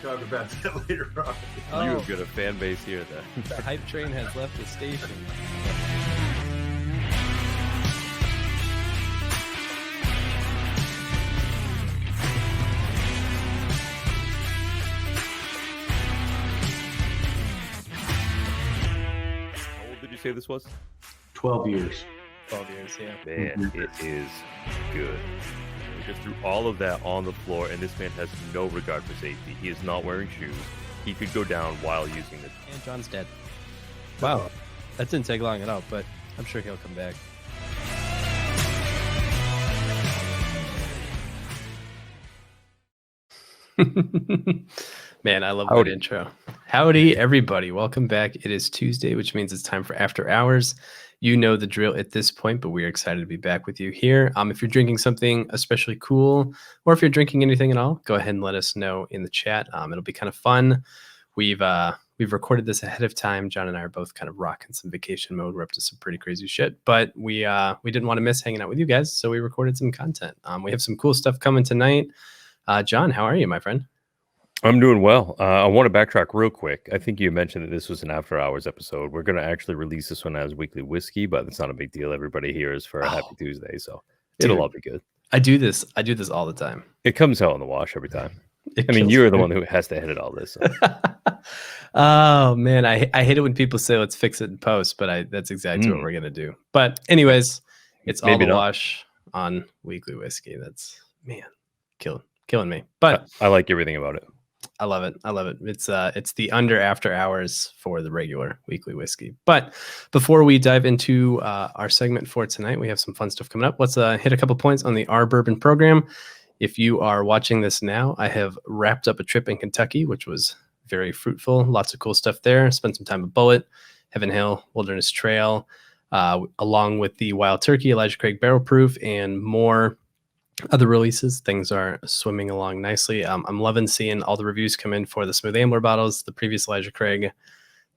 talk about that later on. Oh. You've got a fan base here then. The hype train has left the station. How old did you say this was? 12 years. 12 years, yeah. Man, it is good. We just threw all of that on the floor, and this man has no regard for safety. He is not wearing shoes. He could go down while using it. And John's dead. Wow. That didn't take long at all, but I'm sure he'll come back. Man, I love that intro. Howdy, everybody. Welcome back. It is Tuesday, which means it's time for After Hours. You know the drill at this point, but we are excited to be back with you here. If you're drinking something especially cool, or if you're drinking anything at all, go ahead and let us know in the chat. It'll be kind of fun. We've recorded this ahead of time. John and I are both kind of rocking some vacation mode. We're up to some pretty crazy shit, but we didn't want to miss hanging out with you guys, so we recorded some content. We have some cool stuff coming tonight. John, how are you, my friend? I'm doing well. I want to backtrack real quick. I think you mentioned that this was an After Hours episode. We're going to actually release this one as weekly whiskey, but it's not a big deal. Everybody here is for a Happy Tuesday, so it'll all be good. I do this all the time. It comes out in the wash every time. I mean, you're the one who has to edit all this. So. Oh man, I hate it when people say let's fix it in post, but that's exactly what we're gonna do. But anyways, it's all the wash on weekly whiskey. That's killing me. But I like everything about it. I love it. It's the under After Hours for the regular weekly whiskey. But before we dive into our segment for tonight, we have some fun stuff coming up. Let's hit a couple points on the Our Bourbon program. If you are watching this now, I have wrapped up a trip in Kentucky, which was very fruitful. Lots of cool stuff there. Spent some time at Bullet, Heaven Hill, Wilderness Trail, along with the Wild Turkey, Elijah Craig Barrel Proof, and more other releases. Things are swimming along nicely. I'm loving seeing all the reviews come in for the Smooth Ambler bottles, the previous Elijah Craig,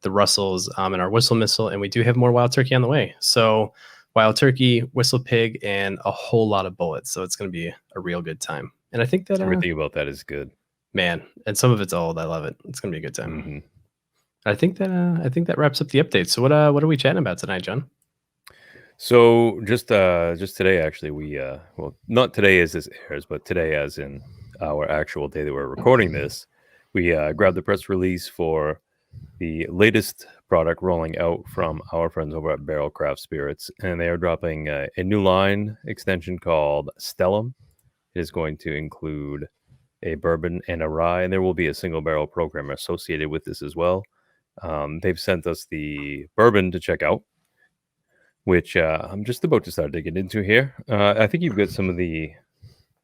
the Russells, and our Whistle Missile, and we do have more Wild Turkey on the way. So Wild Turkey, Whistle Pig, and a whole lot of Bullets. So it's going to be a real good time. And I think that everything about that is good, man. And some of it's old. I love it. It's going to be a good time. Mm-hmm. I think that wraps up the update. So what are we chatting about tonight, John? So just today, actually, we well, not today as this airs, but today as in our actual day that we're recording this, we grabbed the press release for the latest product rolling out from our friends over at Barrell Craft Spirits, and they are dropping a new line extension called Stellum. It is going to include a bourbon and a rye, and there will be a single barrel program associated with this as well. They've sent us the bourbon to check out, which I'm just about to start digging into here. I think you've got some of the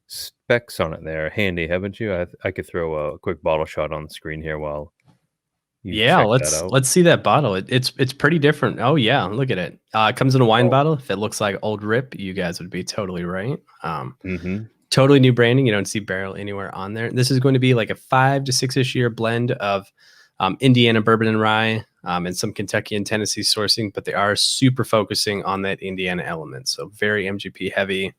specs on it there handy, haven't you? I could throw a quick bottle shot on the screen here while let's see that bottle. It's pretty different. Oh yeah, look at it. It comes in a wine bottle. If it looks like Old Rip, you guys would be totally right. Totally new branding. You don't see Barrel anywhere on there. This is going to be like a 5 to 6-ish year blend of Indiana bourbon and rye, and some Kentucky and Tennessee sourcing, but they are super focusing on that Indiana element. So very MGP heavy.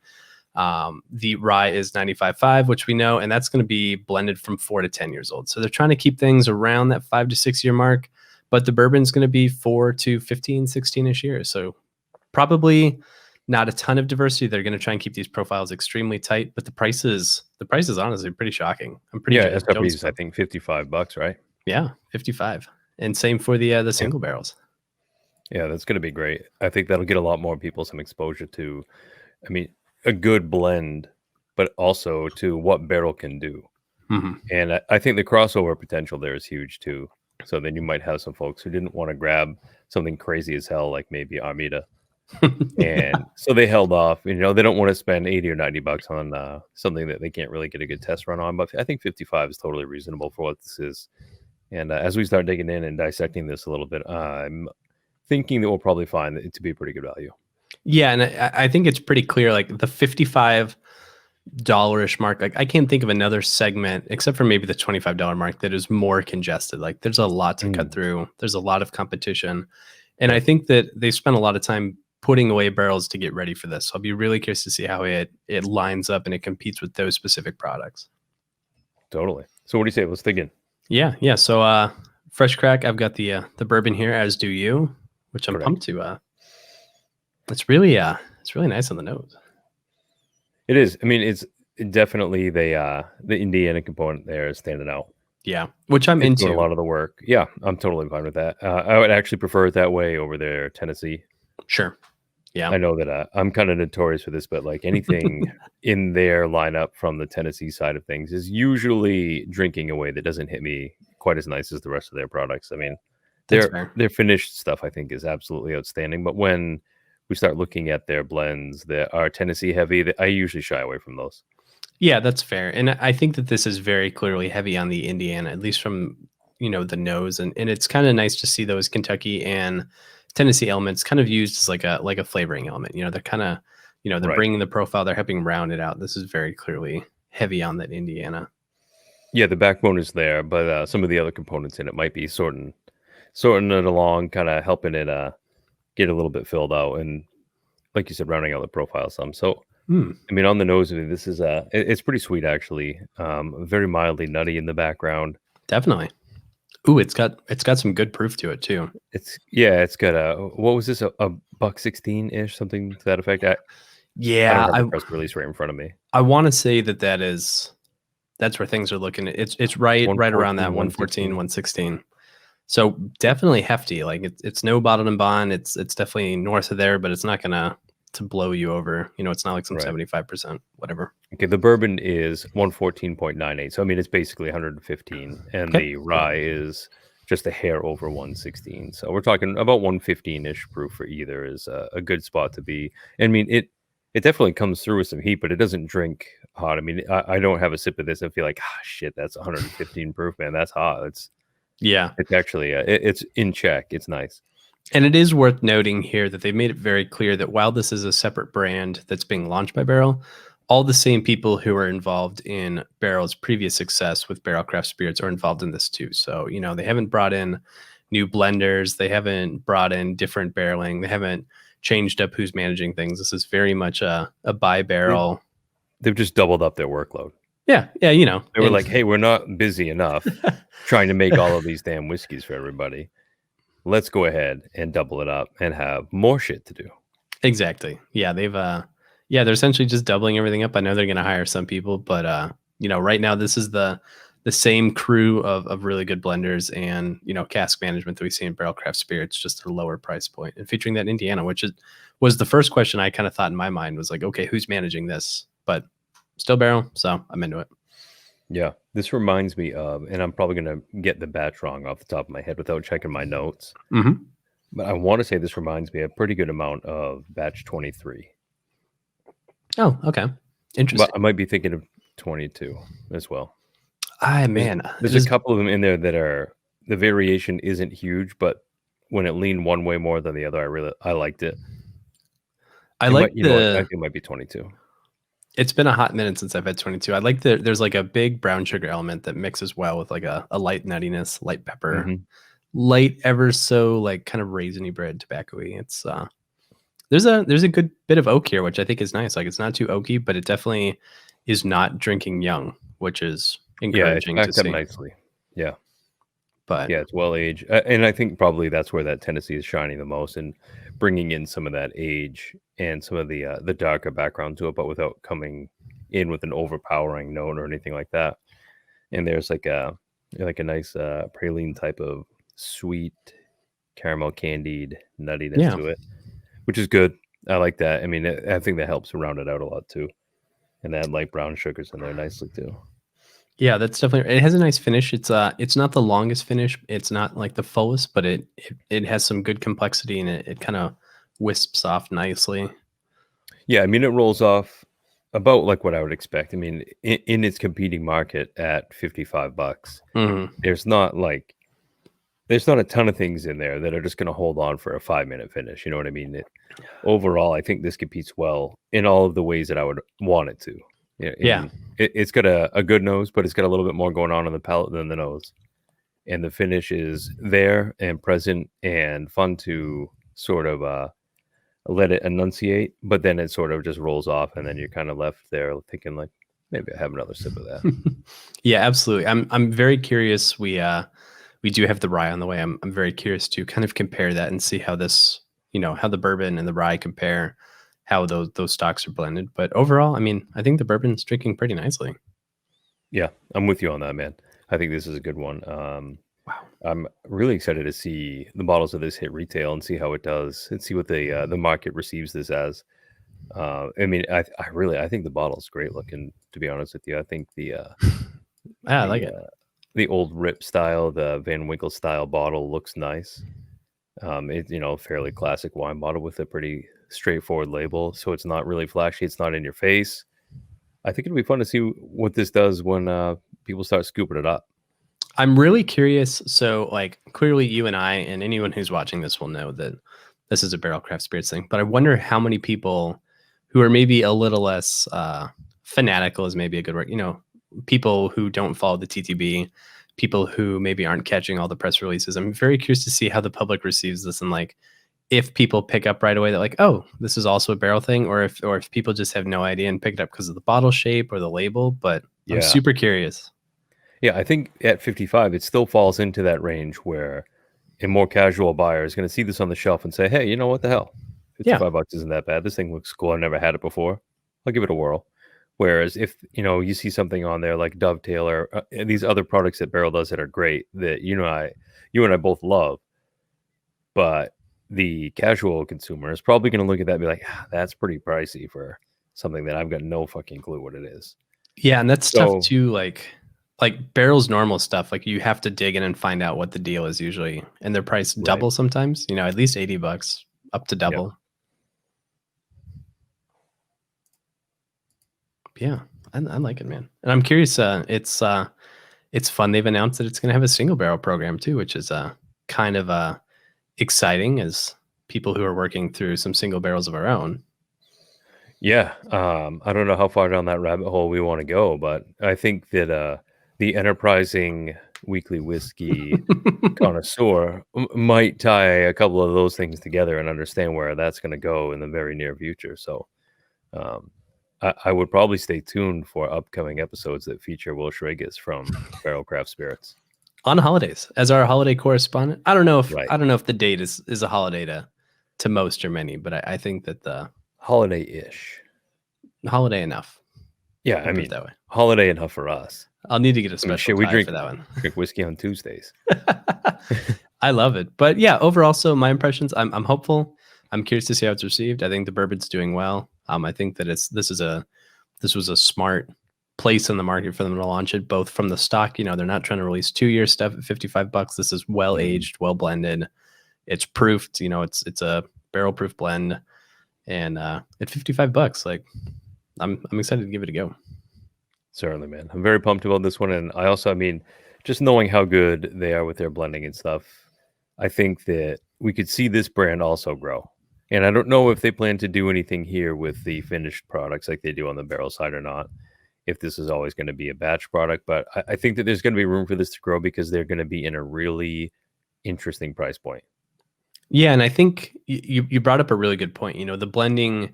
The rye is 95.5, which we know, and that's going to be blended from 4 to 10 years old. So they're trying to keep things around that 5 to 6 year mark, but the bourbon's going to be 4 to 15, 16-ish years. So probably not a ton of diversity. They're going to try and keep these profiles extremely tight, but the price is honestly pretty shocking. I'm pretty SRP is I think $55, right? Yeah, 55. And same for the single barrels. Yeah, that's going to be great. I think that'll get a lot more people some exposure to, I mean, a good blend, but also to what barrel can do. Mm-hmm. And I think the crossover potential there is huge too. So then you might have some folks who didn't want to grab something crazy as hell, like maybe Armida. And so they held off. They don't want to spend $80 or $90 on something that they can't really get a good test run on. But I think 55 is totally reasonable for what this is. And as we start digging in and dissecting this a little bit, I'm thinking that we'll probably find it to be a pretty good value. Yeah, and I think it's pretty clear, like the $55 mark. Like I can't think of another segment except for maybe the $25 mark that is more congested. Like there's a lot to cut through. There's a lot of competition, and I think that they spent a lot of time putting away barrels to get ready for this. So I'll be really curious to see how it lines up and it competes with those specific products. Totally. So what do you say? Let's dig in. Yeah. So fresh crack. I've got the bourbon here, as do you, which I'm Correct. pumped to. It's really nice on the nose. It is. I mean, it's definitely the Indiana component there is standing out. Yeah, which I'm It's doing a into. lot of the work. Yeah, I'm totally fine with that. I would actually prefer it that way over their Tennessee. Sure. Yeah. I know that I'm kind of notorious for this, but like anything in their lineup from the Tennessee side of things is usually drinking a way that doesn't hit me quite as nice as the rest of their products. I mean, That's fair. their finished stuff I think is absolutely outstanding, but when we start looking at their blends that are Tennessee heavy, I usually shy away from those. Yeah, that's fair. And I think that this is very clearly heavy on the Indiana, at least from, the nose. And it's kind of nice to see those Kentucky and Tennessee elements kind of used as like a flavoring element. They're kind of, they're Right. bringing the profile, they're helping round it out. This is very clearly heavy on that Indiana. Yeah, the backbone is there, but some of the other components in it might be sorting it along, kind of helping it get a little bit filled out, and like you said, rounding out the profile some. So, I mean, on the nose of it, this is it's pretty sweet actually. Very mildly nutty in the background. Definitely. Ooh, it's got some good proof to it too. It's got what was this, a $1.16-ish, something to that effect. I don't have the press release right in front of me. I want to say that's where things are looking. It's right around that 114, 116. So definitely hefty. Like it's no bottled and bond. It's definitely north of there, but it's not gonna to blow you over. It's not like some 75%, whatever. Okay, the bourbon is 114.98. So I mean it's basically 115, and the rye is just a hair over 116. So we're talking about 115-ish proof for either is a good spot to be. I mean it definitely comes through with some heat, but it doesn't drink hot. I mean, I don't have a sip of this and feel like, shit, that's 115 proof, man. That's hot. It's actually, it's in check. It's nice. And it is worth noting here that they've made it very clear that while this is a separate brand that's being launched by Barrell, all the same people who are involved in Barrell's previous success with Barrell Craft Spirits are involved in this too. So, they haven't brought in new blenders. They haven't brought in different barreling. They haven't changed up who's managing things. This is very much a by Barrell. They've just doubled up their workload. Yeah. They were like, hey, we're not busy enough trying to make all of these damn whiskeys for everybody. Let's go ahead and double it up and have more shit to do. Exactly. Yeah, they're essentially just doubling everything up. I know they're going to hire some people, but right now this is the same crew of really good blenders and cask management that we see in Barrell Craft Spirits, just at a lower price point, and featuring that Indiana, which was the first question I kind of thought in my mind was like, okay, who's managing this? But still Barrell, so I'm into it. Yeah, this reminds me of, and I'm probably going to get the batch wrong off the top of my head without checking my notes, but I want to say this reminds me a pretty good amount of batch 23. Oh, okay. Interesting. But I might be thinking of 22 as well. There's a couple of them in there that are, the variation isn't huge, but when it leaned one way more than the other, I liked it. I think it might be 22. It's been a hot minute since I've had 22. I like there's like a big brown sugar element that mixes well with like a light nuttiness, light pepper, light ever so like kind of raisiny bread, tobacco-y. It's there's a good bit of oak here, which I think is nice. Like it's not too oaky, but it definitely is not drinking young, which is encouraging to see. Nicely. Yeah. But yeah, it's well aged, and I think probably that's where that Tennessee is shining the most, and bringing in some of that age and some of the darker background to it, but without coming in with an overpowering note or anything like that. And there's like a nice praline type of sweet caramel candied nuttiness to it, which is good. I like that. I mean, I think that helps round it out a lot too, and that light brown sugars in there nicely too. Yeah, that's definitely. It has a nice finish. It's not the longest finish. It's not like the fullest, but it has some good complexity, and it kind of wisps off nicely. Yeah, I mean, it rolls off about like what I would expect. I mean, in its competing market at $55, there's not a ton of things in there that are just going to hold on for a 5-minute finish. You know what I mean? Overall, I think this competes well in all of the ways that I would want it to. Yeah. It's got a good nose, but it's got a little bit more going on the palate than the nose. And the finish is there and present and fun to sort of let it enunciate, but then it sort of just rolls off, and then you're kind of left there thinking like, maybe I have another sip of that. Yeah, absolutely. I'm very curious. We do have the rye on the way. I'm very curious to kind of compare that and see how this, how the bourbon and the rye compare, how those stocks are blended. But overall, I mean, I think the bourbon's drinking pretty nicely. Yeah, I'm with you on that, man. I think this is a good one. Wow. I'm really excited to see the bottles of this hit retail and see how it does and see what the market receives this as. I mean, I think the bottle's great looking. To be honest with you, I think I like it. The old Rip style, the Van Winkle style bottle looks nice. It's fairly classic wine bottle with a pretty straightforward label, so it's not really flashy. It's not in your face. I think it'll be fun to see what this does when people start scooping it up. I'm really curious. So, like, clearly, you and I and anyone who's watching this will know that this is a Barrell Craft Spirits thing. But I wonder how many people who are maybe a little less fanatical is maybe a good word. People who don't follow the TTB, people who maybe aren't catching all the press releases. I'm very curious to see how the public receives this, and like if people pick up right away that like, oh, this is also a barrel thing, or if people just have no idea and pick it up because of the bottle shape or the label. But I'm super curious. Yeah, I think at 55, it still falls into that range where a more casual buyer is going to see this on the shelf and say, hey, you know what the hell? $55 isn't that bad. This thing looks cool. I've never had it before. I'll give it a whirl. Whereas if, you see something on there like Dovetail or these other products that Barrell does that are great that you and I both love, but the casual consumer is probably going to look at that and be like, that's pretty pricey for something that I've got no fucking clue what it is. Yeah, and that's tough too. Like Barrell's normal stuff, like you have to dig in and find out what the deal is usually, and they're priced double sometimes. At least $80, up to double. Yeah, I like it, man. And I'm curious. It's fun. They've announced that it's going to have a single barrel program too, which is kind of exciting as people who are working through some single barrels of our own. Yeah, I don't know how far down that rabbit hole we want to go, but I think that the enterprising weekly whiskey connoisseur might tie a couple of those things together and understand where that's going to go in the very near future. So I would probably stay tuned for upcoming episodes that feature Will Schragus from Barrell Craft Spirits on holidays as our holiday correspondent. I don't know if the date is a holiday to most or many, but I think that the holiday-ish, holiday enough. Yeah, I mean that way. Holiday enough for us. I'll need to get a special we drink for that one. Drink whiskey on Tuesdays. I love it. But yeah, overall, so my impressions, I'm hopeful. I'm curious to see how it's received. I think the bourbon's doing well. I think that this was a smart place in the market for them to launch it, both from the stock. They're not trying to release 2-year stuff at $55. This is well aged, well blended. It's proofed. It's a barrel proof blend, and at $55, like I'm excited to give it a go. Certainly, man. I'm very pumped about this one. And I also, just knowing how good they are with their blending and stuff, I think that we could see this brand also grow. And I don't know if they plan to do anything here with the finished products like they do on the barrel side or not, if this is always going to be a batch product. But I think that there's going to be room for this to grow because they're going to be in a really interesting price point. Yeah, and I think you brought up a really good point. The blending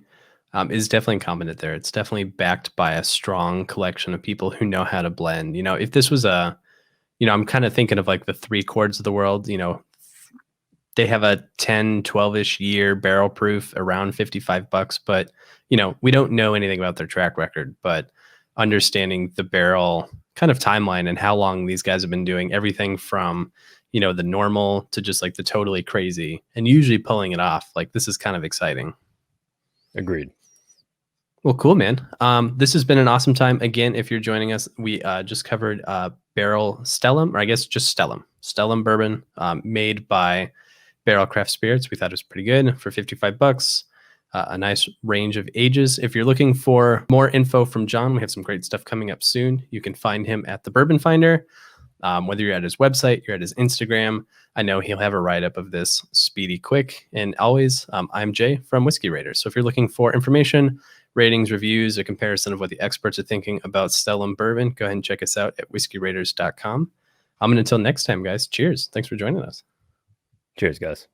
is definitely competent there. It's definitely backed by a strong collection of people who know how to blend. If this was I'm kind of thinking of like the 3 Chords of the world. They have a 10, 12-ish year barrel proof around $55, but we don't know anything about their track record. But understanding the barrel kind of timeline and how long these guys have been doing everything from the normal to just like the totally crazy, and usually pulling it off, like this is kind of exciting. Agreed. Well, cool, man. This has been an awesome time. Again, if you're joining us, we just covered Barrell Stellum, or I guess just Stellum Bourbon, made by Barrell Craft Spirits. We thought it was pretty good for $55. A nice range of ages. If you're looking for more info from John, we have some great stuff coming up soon. You can find him at the Bourbon Finder. Whether you're at his website, you're at his Instagram, I know he'll have a write-up of this speedy quick. And always, I'm Jay from Whiskey Raiders. So if you're looking for information, ratings, reviews, a comparison of what the experts are thinking about Stellum Bourbon, go ahead and check us out at whiskyraiders.com. And until next time, guys, cheers. Thanks for joining us. Cheers, guys.